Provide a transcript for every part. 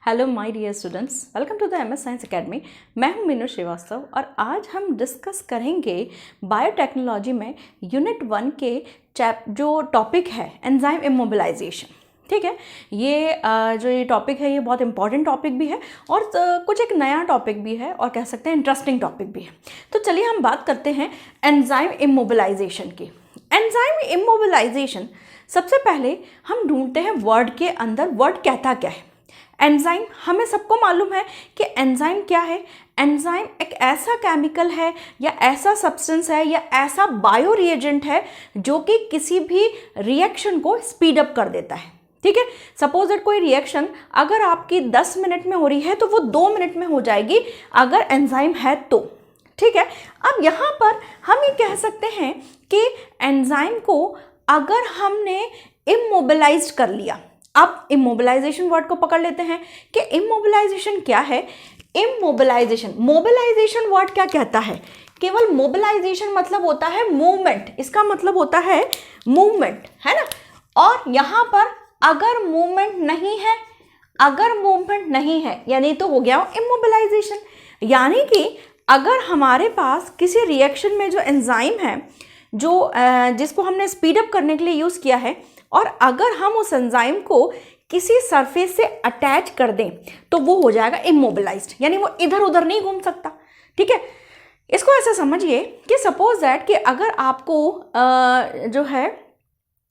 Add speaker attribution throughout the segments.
Speaker 1: Hello my dear students, welcome to the MS science academy. मैं हूं मीनू श्रीवास्तव और आज हम डिस्कस करेंगे बायोटेक्नोलॉजी में यूनिट 1 के जो टॉपिक है एंजाइम इमोबिलाइजेशन। ठीक है, ये जो ये टॉपिक है ये बहुत इंपॉर्टेंट टॉपिक भी है और कुछ एक नया टॉपिक भी है और कह सकते हैं इंटरेस्टिंग टॉपिक भी है। तो चलिए हम बात करते हैं एंजाइम इमोबिलाइजेशन की। एंजाइम इमोबिलाइजेशन, सबसे पहले हम ढूंढते हैं वर्ड के अंदर वर्ड कहता क्या है। एंजाइम, हमें सबको मालूम है कि एंजाइम क्या है। एंजाइम एक ऐसा केमिकल है या ऐसा सब्सटेंस है या ऐसा बायो रिएजेंट है जो कि किसी भी रिएक्शन को स्पीड अप कर देता है। ठीक है, सपोज दैट कोई रिएक्शन अगर आपकी 10 मिनट में हो रही है तो वो 2 मिनट में हो जाएगी अगर एंजाइम है तो। ठीक है, अब यहाँ पर हम ये कह सकते हैं कि एंजाइम को अगर हमने इमोबिलाइज कर लिया। अब इमोबिलाइजेशन वर्ड को पकड़ लेते हैं कि इमोबिलाइजेशन क्या है। इमोबिलाइजेशन, मोबिलाइजेशन वर्ड क्या कहता है? केवल मोबिलाइजेशन मतलब होता है मूवमेंट, इसका मतलब होता है मूवमेंट, है ना। और यहाँ पर अगर मूवमेंट नहीं है यानी तो हो गया इमोबिलाइजेशन। यानी कि अगर हमारे पास किसी रिएक्शन में जो एंजाइम है जो जिसको हमने स्पीड अप करने के लिए यूज़ किया है और अगर हम उस एंजाइम को किसी सरफेस से अटैच कर दें तो वो हो जाएगा इमोबिलाइज्ड, यानी वो इधर उधर नहीं घूम सकता। ठीक है, इसको ऐसा समझिए कि सपोज दैट कि अगर आपको जो है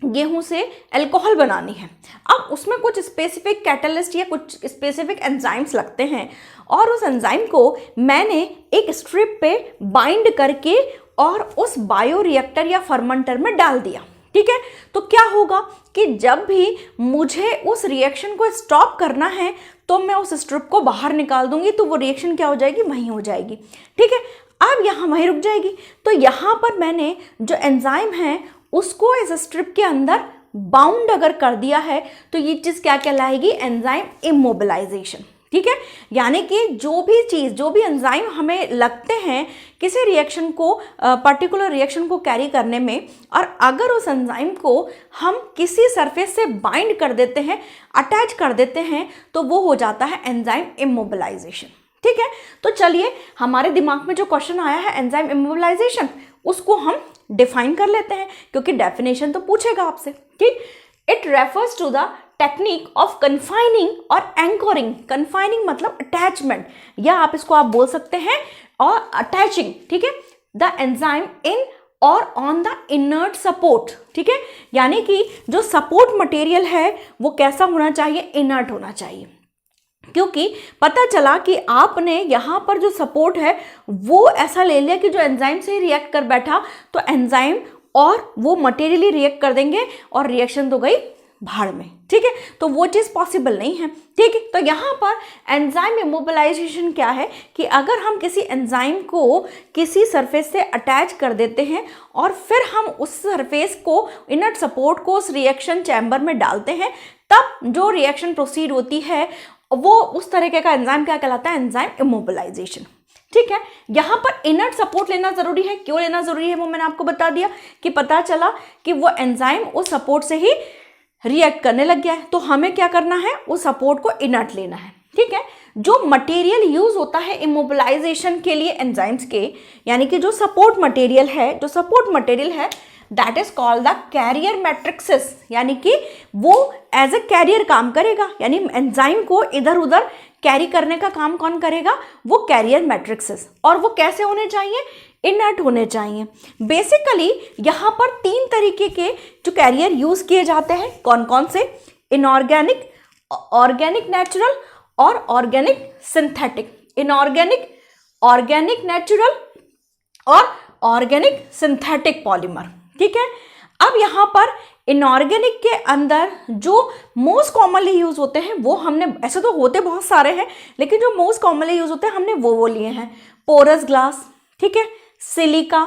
Speaker 1: गेहूं से अल्कोहल बनानी है, अब उसमें कुछ स्पेसिफिक कैटलिस्ट या कुछ स्पेसिफिक एंजाइम्स लगते हैं और उस एंजाइम को मैंने एक स्ट्रिप पे बाइंड करके और उस बायो रिएक्टर या फर्मेंटर में डाल दिया। ठीक है, तो क्या होगा कि जब भी मुझे उस रिएक्शन को स्टॉप करना है तो मैं उस स्ट्रिप को बाहर निकाल दूंगी तो वो रिएक्शन क्या हो जाएगी, वहीं हो जाएगी। ठीक है, अब यहाँ वहीं रुक जाएगी। तो यहाँ पर मैंने जो एंजाइम है उसको इस स्ट्रिप के अंदर बाउंड अगर कर दिया है तो ये चीज़ क्या कहलाएगी, एंजाइम इमोबिलाइजेशन। ठीक है, यानी कि जो भी एंजाइम हमें लगते हैं किसी रिएक्शन को पर्टिकुलर रिएक्शन को कैरी करने में, और अगर उस एंजाइम को हम किसी सरफेस से बाइंड कर देते हैं, अटैच कर देते हैं, तो वो हो जाता है एंजाइम इमोबिलाइजेशन। ठीक है, तो चलिए हमारे दिमाग में जो क्वेश्चन आया है एंजाइम इमोबिलाइजेशन, उसको हम डिफाइन कर लेते हैं क्योंकि डेफिनेशन तो पूछेगा आपसे। ठीक, it refers to the technique of confining और एंकरिंग। कन्फाइनिंग मतलब अटैचमेंट, या आप इसको आप बोल सकते हैं और अटैचिंग। ठीक है, द एंजाइम इन और ऑन द इनर्ट सपोर्ट। ठीक है, यानी कि जो सपोर्ट मटेरियल है वो कैसा होना चाहिए, इनर्ट होना चाहिए। क्योंकि पता चला कि आपने यहाँ पर जो सपोर्ट है वो ऐसा ले लिया कि जो एंजाइम से रिएक्ट कर बैठा तो एंजाइम और वो मटेरियली रिएक्ट कर देंगे और रिएक्शन तो गई भाड़ में। ठीक है, तो वो चीज़ पॉसिबल नहीं है। ठीक है, तो यहाँ पर एंजाइम इमोबिलाइजेशन क्या है कि अगर हम किसी एंजाइम को किसी सरफेस से अटैच कर देते हैं और फिर हम उस सरफेस को, इनर्ट सपोर्ट को उस रिएक्शन चैम्बर में डालते हैं, तब जो रिएक्शन प्रोसीड होती है वो उस तरीके का एंजाइम क्या कहलाता है, एंजाइम इमोबिलाइजेशन। ठीक है, यहाँ पर इनर्ट सपोर्ट लेना जरूरी है। क्यों लेना जरूरी है वो मैंने आपको बता दिया कि पता चला कि वो एंजाइम उस सपोर्ट से ही रिएक्ट करने लग गया है, तो हमें क्या करना है, उस सपोर्ट को इनर्ट लेना है। ठीक है, जो मटेरियल यूज होता है इमोबिलाइजेशन के लिए एंजाइम्स के, यानी कि जो सपोर्ट मटेरियल है that is called the carrier matrices, यानी कि वो एज ए कैरियर काम करेगा, यानी एंजाइम को इधर उधर कैरी करने का काम कौन करेगा, वो कैरियर मैट्रिक्सेस। और वो कैसे होने चाहिए, इनर्ट होने चाहिए। बेसिकली यहाँ पर 3 तरीके के जो कैरियर यूज किए जाते हैं, कौन कौन से, इनऑर्गेनिक, ऑर्गेनिक नेचुरल और organic synthetic. Inorganic, organic natural और ऑर्गेनिक सिंथेटिक पॉलीमर। ठीक है, अब यहाँ पर इनऑर्गेनिक के अंदर जो मोस्ट कॉमनली यूज होते हैं वो हमने, ऐसे तो होते बहुत सारे हैं लेकिन जो मोस्ट कॉमनली यूज होते हैं हमने वो लिए हैं। पोरस ग्लास, ठीक है, सिलिका,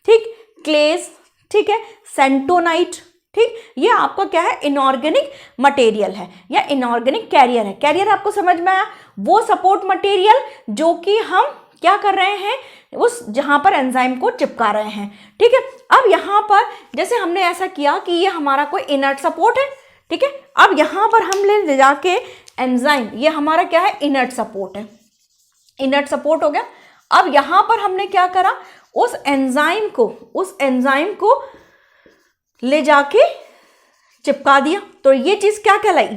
Speaker 1: ठीक, क्लेस, ठीक है, सेंटोनाइट। ठीक, ये आपका क्या है, इनऑर्गेनिक मटेरियल है या इनऑर्गेनिक कैरियर है। कैरियर आपको समझ में आया, वो सपोर्ट मटेरियल जो कि हम क्या कर रहे हैं, उस जहां पर एंजाइम को चिपका रहे हैं। ठीक है, अब यहां पर जैसे हमने ऐसा किया कि ये हमारा कोई इनर्ट सपोर्ट है। ठीक है, अब यहां पर हम ले जाके एंजाइम, ये हमारा क्या है, इनर्ट सपोर्ट है, इनर्ट सपोर्ट हो गया। अब यहां पर हमने क्या करा, उस एंजाइम को ले जाके चिपका दिया, तो ये चीज क्या कहलाई,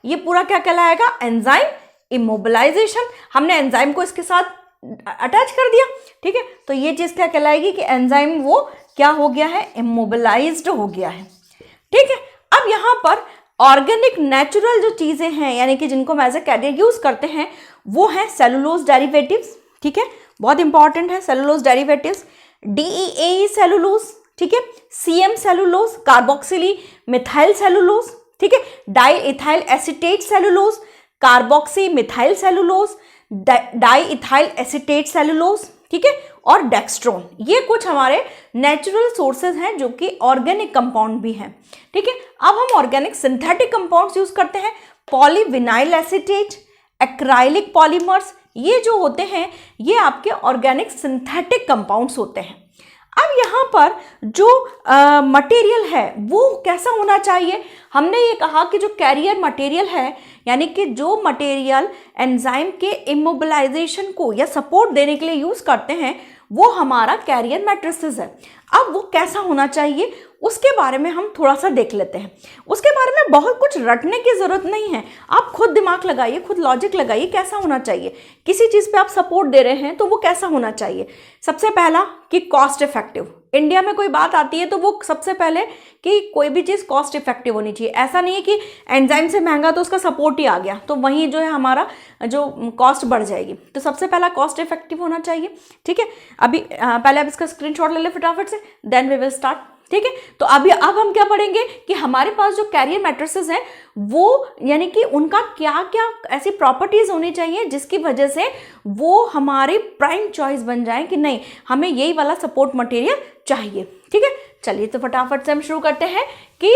Speaker 1: ये पूरा क्या कहलाएगा, एंजाइम इमोबिलाइजेशन। हमने एंजाइम को इसके साथ अटैच कर दिया, ठीक है, तो ये चीज क्या कहलाएगी कि एंजाइम वो क्या हो गया है, इमोबिलाइज्ड हो गया है, ठीक है। अब यहां पर ऑर्गेनिक नेचुरल जो चीजें हैं, यानी कि जिनको हम एज ए कैरियर यूज करते हैं, वो है सेलुलोज डेरिवेटिव्स, ठीक है, बहुत इंपॉर्टेंट है सेलुलोज डेरिवेटिव्स, DEAE सेलुलोज, ठीक है, CM सेलुलोज, कार्बोक्सिली मिथाइल सेलुलोज, ठीक है, di ethyl acetate cellulose, carboxy methyl cellulose, di ethyl acetate cellulose, ठीक है, और डेक्स्ट्रोन। ये कुछ हमारे नेचुरल सोर्सेज हैं जो कि ऑर्गेनिक कंपाउंड भी हैं, ठीक है। अब हम ऑर्गेनिक सिंथेटिक कंपाउंड्स यूज करते हैं, पॉलीविनाइल एसिटेट, एक्राइलिक पॉलीमर्स, ये जो होते हैं ये आपके ऑर्गेनिक सिंथेटिक कंपाउंड्स होते हैं। अब यहाँ पर जो मटेरियल है वो कैसा होना चाहिए, हमने ये कहा कि जो कैरियर मटेरियल है, यानी कि जो मटेरियल एंजाइम के इमोबिलाइजेशन को या सपोर्ट देने के लिए यूज करते हैं, वो हमारा कैरियर मैट्रिसेस है। अब वो कैसा होना चाहिए उसके बारे में हम थोड़ा सा देख लेते हैं। उसके बारे में बहुत कुछ रटने की जरूरत नहीं है, आप खुद दिमाग लगाइए, खुद लॉजिक लगाइए, कैसा होना चाहिए। किसी चीज़ पे आप सपोर्ट दे रहे हैं तो वो कैसा होना चाहिए। सबसे पहला कि कॉस्ट इफेक्टिव, इंडिया में कोई बात आती है तो वो सबसे पहले कि कोई भी चीज़ कॉस्ट इफेक्टिव होनी चाहिए। ऐसा नहीं है कि एंजाइम से महंगा तो उसका सपोर्ट ही आ गया तो वहीं जो है हमारा जो कॉस्ट बढ़ जाएगी। तो सबसे पहला कॉस्ट इफेक्टिव होना चाहिए, ठीक है। अभी पहले आप इसका स्क्रीनशॉट ले लें फटाफट से, देन वी विल स्टार्ट, ठीक है। तो अब हम क्या पढ़ेंगे कि हमारे पास जो कैरियर मैट्रिसेस हैं वो यानी कि उनका क्या क्या ऐसी प्रॉपर्टीज होनी चाहिए जिसकी वजह से वो हमारी प्राइम चॉइस बन जाए कि नहीं हमें यही वाला सपोर्ट मटेरियल चाहिए, ठीक है। चलिए तो फटाफट से हम शुरू करते हैं कि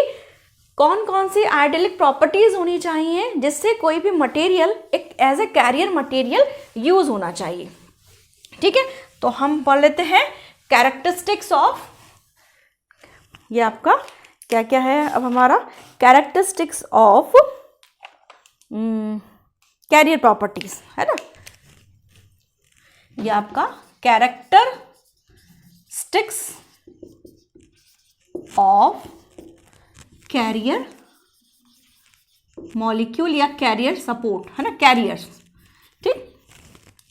Speaker 1: कौन कौन सी आइडियलिक प्रॉपर्टीज होनी चाहिए जिससे कोई भी मटेरियल एक as a carrier material use होना चाहिए, ठीक है। तो हम पढ़ लेते हैं कैरेक्टरिस्टिक्स ऑफ, ये आपका क्या क्या है अब हमारा कैरेक्टरिस्टिक्स ऑफ कैरियर प्रॉपर्टीज है ना। ये आपका कैरेक्टरिस्टिक्स ऑफ कैरियर मॉलिक्यूल या कैरियर सपोर्ट है ना, कैरियर्स, ठीक।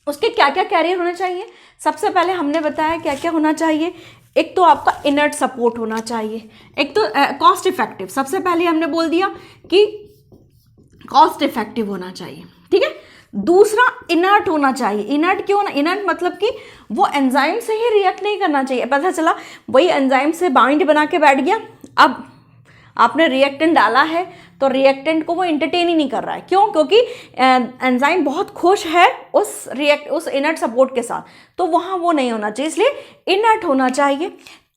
Speaker 1: उसके क्या क्या कैरियर होना चाहिए, सबसे पहले हमने बताया क्या क्या होना चाहिए। एक तो आपका इनर्ट सपोर्ट होना चाहिए, एक तो कॉस्ट इफेक्टिव, सबसे पहले हमने बोल दिया कि कॉस्ट इफेक्टिव होना चाहिए, ठीक है। दूसरा इनर्ट होना चाहिए। इनर्ट क्यों ना, इनर्ट मतलब कि वो एंजाइम से ही रिएक्ट नहीं करना चाहिए। पता चला वही एंजाइम से बाइंड बना के बैठ गया, अब आपने रिएक्टेंट डाला है तो रिएक्टेंट को वो एंटरटेन ही नहीं कर रहा है। क्यों? क्योंकि एंजाइम बहुत खुश है उस इनर्ट सपोर्ट के साथ, तो वहाँ वो नहीं होना चाहिए, इसलिए इनर्ट होना चाहिए।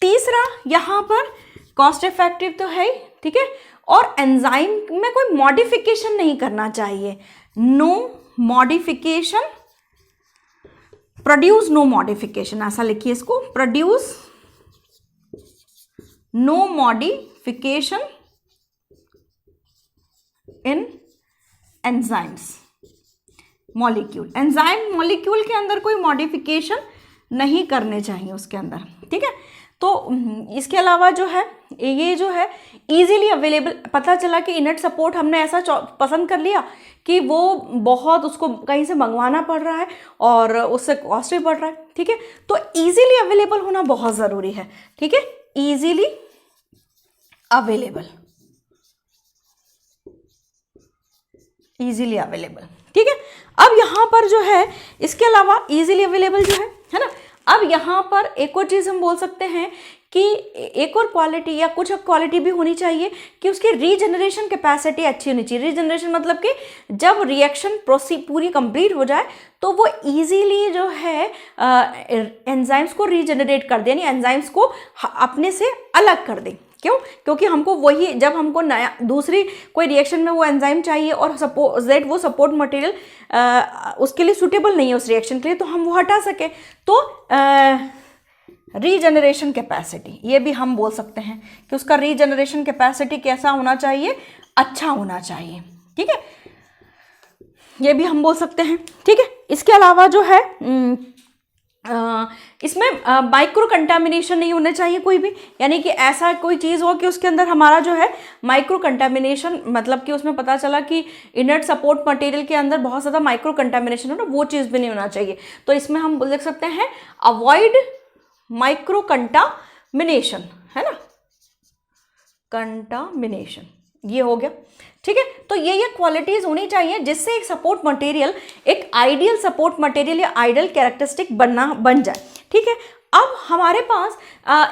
Speaker 1: तीसरा यहाँ पर कॉस्ट इफेक्टिव तो है ही, ठीक है, और एंजाइम में कोई मॉडिफिकेशन नहीं करना चाहिए। No modification, produce no modification, ऐसा लिखिए इसको, produce no modification in enzymes molecule. Enzyme molecule के अंदर कोई मॉडिफिकेशन नहीं करने चाहिए उसके अंदर, ठीक है। तो इसके अलावा जो है ये जो है इजीली अवेलेबल, पता चला कि इनर्ट सपोर्ट हमने ऐसा पसंद कर लिया कि वो बहुत उसको कहीं से मंगवाना पड़ रहा है और उससे कॉस्ट भी बढ़ रहा है, ठीक है। तो इजीली अवेलेबल होना बहुत ज़रूरी है, ठीक है, इजीली अवेलेबल, इजीली अवेलेबल, ठीक है। अब यहाँ पर जो है इसके अलावा इजीली अवेलेबल जो है ना, अब यहाँ पर एक और चीज़ हम बोल सकते हैं कि एक और क्वालिटी या कुछ क्वालिटी भी होनी चाहिए कि उसकी रीजनरेशन कैपेसिटी अच्छी होनी चाहिए। रीजनरेशन मतलब कि जब रिएक्शन पूरी कंप्लीट हो जाए तो वो इजीली जो है एंजाइम्स को रीजनरेट कर दे, यानी एंजाइम्स को अपने से अलग कर दे। क्यों? क्योंकि हमको वही, जब हमको नया दूसरी कोई रिएक्शन में वो एंजाइम चाहिए और वो सपोर्ट मटेरियल उसके लिए सूटेबल नहीं है उस रिएक्शन के लिए, तो हम वो हटा सके। तो रीजनरेशन कैपेसिटी, ये भी हम बोल सकते हैं कि उसका रीजनरेशन कैपेसिटी कैसा होना चाहिए, अच्छा होना चाहिए, ठीक है। ये भी हम बोल सकते हैं। ठीक है, इसके अलावा जो है इसमें माइक्रो कंटामिनेशन नहीं होना चाहिए कोई भी, यानी कि ऐसा कोई चीज़ हो कि उसके अंदर हमारा जो है माइक्रो कंटामिनेशन, मतलब कि उसमें पता चला कि इनर्ट सपोर्ट मटेरियल के अंदर बहुत ज़्यादा माइक्रो कंटामिनेशन हो ना, वो चीज़ भी नहीं होना चाहिए। तो इसमें हम देख सकते हैं अवॉइड माइक्रो कंटामिनेशन, है ना, कंटामिनेशन, ये हो गया। ठीक है, तो ये क्वालिटीज होनी चाहिए जिससे एक सपोर्ट मटेरियल एक आइडियल सपोर्ट मटेरियल या आइडियल कैरेक्टरिस्टिक बन जाए। ठीक है, अब हमारे पास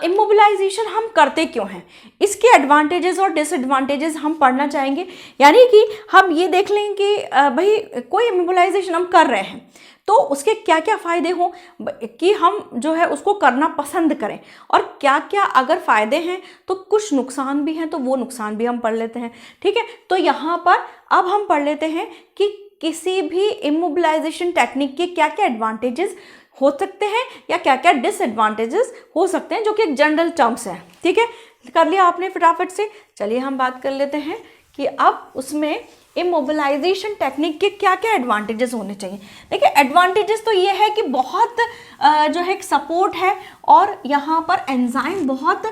Speaker 1: इमोबिलाइजेशन हम करते क्यों हैं, इसके एडवांटेजेस और डिसएडवांटेजेस हम पढ़ना चाहेंगे। यानी कि हम ये देख लें कि भाई कोई इमोबिलाइजेशन हम कर रहे हैं तो उसके क्या क्या फ़ायदे हों कि हम जो है उसको करना पसंद करें, और क्या क्या अगर फ़ायदे हैं तो कुछ नुकसान भी हैं, तो वो नुकसान भी हम पढ़ लेते हैं। ठीक है, तो यहाँ पर अब हम पढ़ लेते हैं कि किसी भी इमोबिलाइजेशन टेक्निक के क्या क्या एडवांटेजेस हो सकते हैं या क्या क्या डिसएडवांटेजेस हो सकते हैं, जो कि एक जनरल टर्म्स है। ठीक है, कर लिया आपने फटाफट से। चलिए हम बात कर लेते हैं कि अब उसमें इमोबिलाइजेशन टेक्निक के क्या क्या एडवांटेजेस होने चाहिए। देखिए, एडवांटेजेस तो ये है कि बहुत जो है एक सपोर्ट है, और यहाँ पर एंजाइम बहुत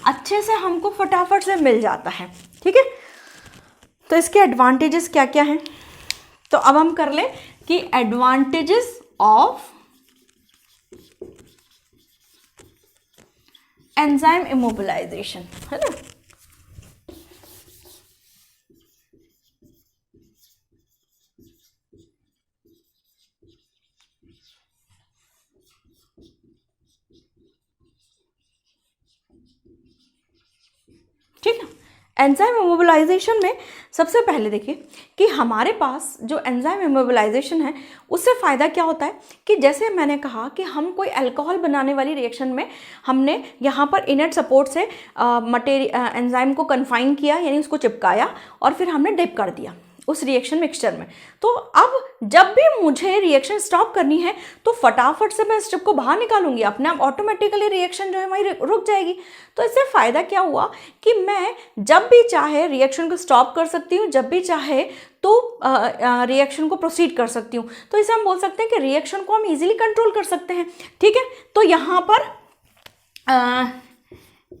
Speaker 1: अच्छे से हमको फटाफट से मिल जाता है। ठीक है, तो इसके एडवांटेजेस क्या क्या हैं, तो अब हम कर लें कि एडवांटेजेस ऑफ एंजाइम इमोबिलाइजेशन, है ना। ठीक है, एंजाइम इमोबिलाइजेशन में सबसे पहले देखिए कि हमारे पास जो एंजाइम इमोबिलाइजेशन है उससे फ़ायदा क्या होता है कि जैसे मैंने कहा कि हम कोई अल्कोहल बनाने वाली रिएक्शन में हमने यहाँ पर इनर्ट सपोर्ट से एंजाइम को कन्फाइन किया, यानी उसको चिपकाया, और फिर हमने डिप कर दिया उस रिएक्शन मिक्सचर में। तो अब जब भी मुझे रिएक्शन स्टॉप करनी है तो फटाफट से मैं स्टेप को बाहर निकालूंगी, अपने आप ऑटोमेटिकली रिएक्शन जो है हमारी रुक जाएगी। तो इससे फ़ायदा क्या हुआ कि मैं जब भी चाहे रिएक्शन को स्टॉप कर सकती हूँ, जब भी चाहे तो रिएक्शन को प्रोसीड कर सकती हूँ। तो इसे हम बोल सकते हैं कि रिएक्शन को हम इजीली कंट्रोल कर सकते हैं। ठीक है, तो यहाँ पर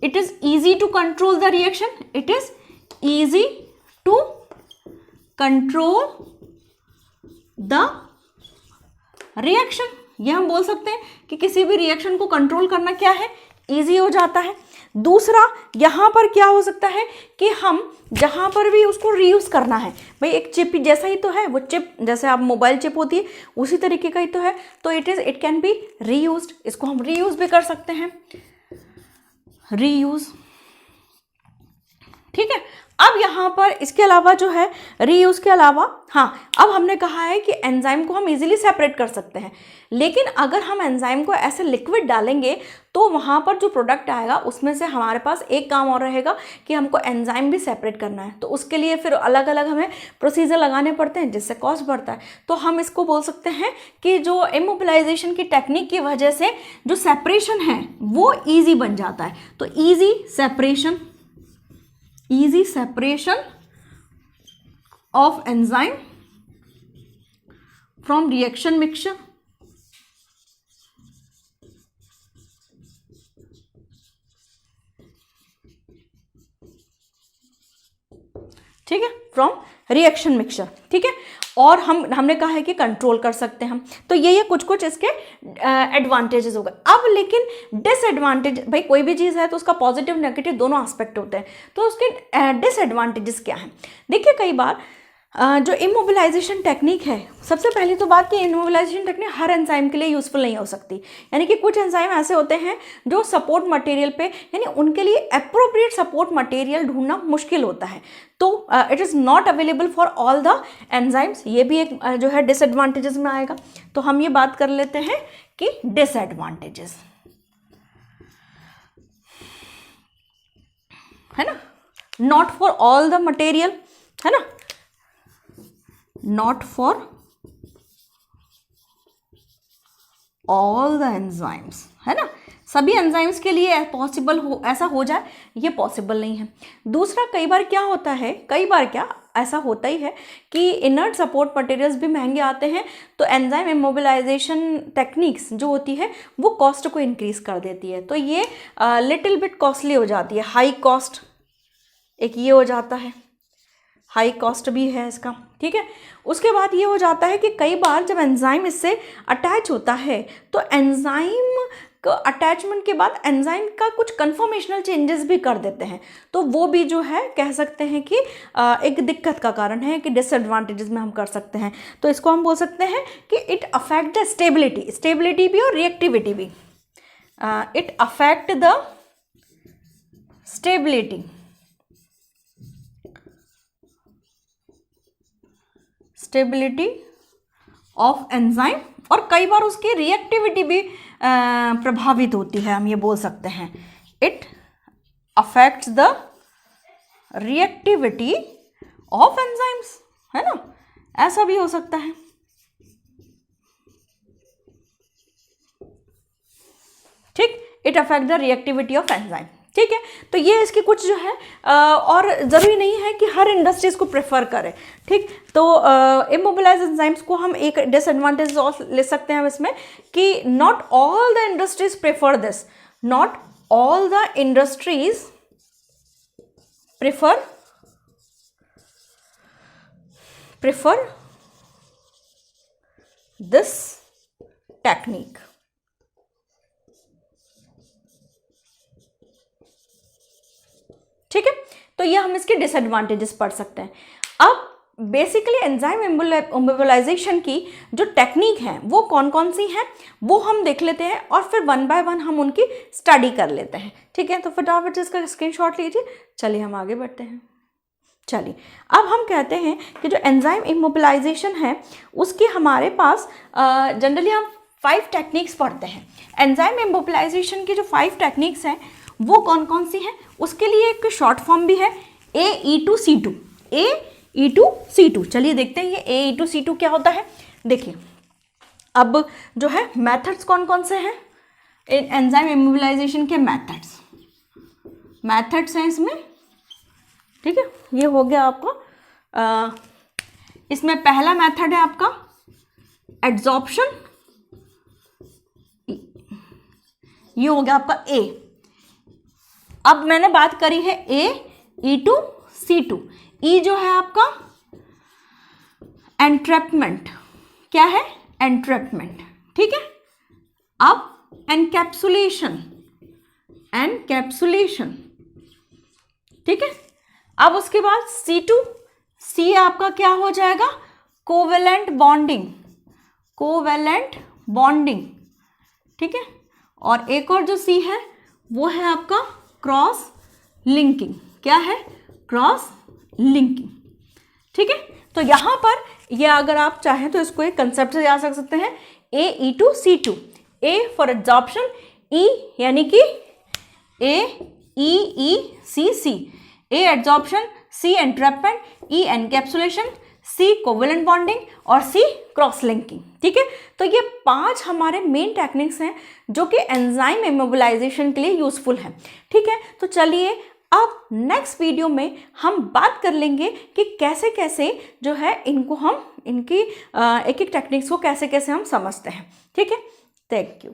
Speaker 1: it is easy to control the reaction, it is easy to control the reaction. ये हम बोल सकते हैं कि किसी भी रिएक्शन को कंट्रोल करना क्या है, इजी हो जाता है। दूसरा, यहाँ पर क्या हो सकता है कि हम जहाँ पर भी उसको रीयूज़ करना है, भाई एक चिप जैसा ही तो है वो, चिप जैसे आप मोबाइल चिप होती है उसी तरीके का ही तो है, तो इट कैन बी रीयूज्ड, इसको हम रीयूज़ भी कर सकते हैं, रीयूज़। ठीक है, अब यहाँ पर इसके अलावा जो है रीयूज़ के अलावा, हाँ, अब हमने कहा है कि एंजाइम को हम इजीली सेपरेट कर सकते हैं, लेकिन अगर हम एंजाइम को ऐसे लिक्विड डालेंगे तो वहाँ पर जो प्रोडक्ट आएगा उसमें से हमारे पास एक काम और रहेगा कि हमको एंजाइम भी सेपरेट करना है, तो उसके लिए फिर अलग अलग हमें प्रोसीजर लगाने पड़ते हैं जिससे कॉस्ट बढ़ता है। तो हम इसको बोल सकते हैं कि जो इमोबिलाइजेशन की टेक्निक की वजह से जो सेपरेशन है वो ईजी बन जाता है। तो easy separation, easy separation of enzyme from reaction mixture। ठीक है, फ्रॉम रिएक्शन मिक्सचर। ठीक है, और हमने कहा है कि कंट्रोल कर सकते हैं हम। तो ये कुछ इसके एडवांटेजेस हो गए। अब लेकिन डिसएडवांटेज, भाई कोई भी चीज़ है तो उसका पॉजिटिव नेगेटिव दोनों एस्पेक्ट होते हैं, तो उसके डिसएडवांटेजेस क्या हैं। देखिए, कई बार जो इमोबिलाइजेशन टेक्निक है, सबसे पहली तो बात कि इमोबिलाइजेशन टेक्निक हर एंजाइम के लिए यूज़फुल नहीं हो सकती, यानी कि कुछ एंजाइम ऐसे होते हैं जो सपोर्ट मटेरियल पे, यानी उनके लिए अप्रोप्रिएट सपोर्ट मटेरियल ढूंढना मुश्किल होता है, तो it is not available for all the enzymes. ये भी एक जो है डिसएडवांटेजेस में आएगा। तो हम ये बात कर लेते हैं कि डिसएडवांटेजेस, है ना, not for all the material, है ना, not for all the enzymes, है ना, सभी एंजाइम्स के लिए पॉसिबल हो ऐसा हो जाए, ये पॉसिबल नहीं है। दूसरा, कई बार क्या होता है, कई बार क्या ऐसा होता ही है कि इनर्ट सपोर्ट मटेरियल्स भी महंगे आते हैं, तो एंजाइम इमोबिलाइजेशन टेक्निक्स जो होती है वो कॉस्ट को इंक्रीज कर देती है, तो ये लिटिल बिट कॉस्टली हो जाती है, हाई कॉस्ट एक ये हो जाता है, हाई कॉस्ट भी है इसका, ठीक है। उसके बाद ये हो जाता है कि कई बार जब एंजाइम इससे अटैच होता है तो एंजाइम का अटैचमेंट के बाद एंजाइम का कुछ कन्फॉर्मेशनल चेंजेस भी कर देते हैं, तो वो भी जो है कह सकते हैं कि एक दिक्कत का कारण है, कि डिसएडवांटेजेस में हम कर सकते हैं। तो इसको हम बोल सकते हैं कि it affect the stability, stability भी और रिएक्टिविटी भी, it affect the stability, stability of enzyme, और कई बार उसकी रिएक्टिविटी भी प्रभावित होती है, हम ये बोल सकते हैं it affects the reactivity of enzymes, है ना, ऐसा भी हो सकता है। ठीक, it affect the reactivity of enzyme, ठीक है। तो ये इसकी कुछ जो है और ज़रूरी नहीं है कि हर इंडस्ट्रीज को प्रेफर करें, ठीक। तो इमोबिलाइज एंजाइम्स को हम एक डिसएडवांटेज और ले सकते हैं इसमें कि not all the industries prefer this, not all the industries prefer this technique. ठीक है, तो ये हम इसके डिसएडवांटेजेस पढ़ सकते हैं। अब बेसिकली एंजाइम इमोबिलाइजेशन की जो टेक्निक है वो कौन कौन सी हैं वो हम देख लेते हैं, और फिर वन बाय वन हम उनकी स्टडी कर लेते हैं, ठीक है। तो फटाफट इसका स्क्रीनशॉट लीजिए, चलिए हम आगे बढ़ते हैं। चलिए, अब हम कहते हैं कि जो एंजाइम इमोबिलाइजेशन है उसकी हमारे पास जनरली हम 5 टेक्निक्स पढ़ते हैं। एंजाइम इमोबिलाइजेशन की जो 5 टेक्निक्स हैं वो कौन कौन सी हैं, उसके लिए एक शॉर्ट फॉर्म भी है AE2C2, AE2C2। चलिए देखते हैं ये AE2C2 क्या होता है। देखिए, अब जो है मेथड्स कौन कौन से हैं एंजाइम इमोबिलाइजेशन के, मेथड्स हैं इसमें, ठीक है। ये हो गया आपका, इसमें पहला मेथड है आपका एड्सॉर्प्शन, ये हो गया आपका A। अब मैंने बात करी है AE2C2, E जो है आपका एंट्रैपमेंट, क्या है एंट्रैपमेंट, ठीक है। अब एनकैप्सुलेशन, ठीक है। अब उसके बाद C2, C आपका क्या हो जाएगा कोवेलेंट बॉन्डिंग, ठीक है। और एक और जो C है वो है आपका क्रॉस लिंकिंग, क्या है क्रॉस लिंकिंग, ठीक है। तो यहाँ पर ये अगर आप चाहें तो इसको एक कंसेप्ट से याद रख सकते हैं, AE2C2, A for adsorption, E यानी कि AEECC, A adsorption, C entrapment, E encapsulation, C covalent bonding और C क्रॉस लिंकिंग, ठीक है। तो ये 5 हमारे मेन टेक्निक्स हैं जो कि एंजाइम इमोबिलाइजेशन के लिए यूजफुल हैं, ठीक है। तो चलिए अब नेक्स्ट वीडियो में हम बात कर लेंगे कि कैसे कैसे जो है इनको हम इनकी एक एक टेक्निक्स को कैसे कैसे हम समझते हैं, ठीक है। Thank you.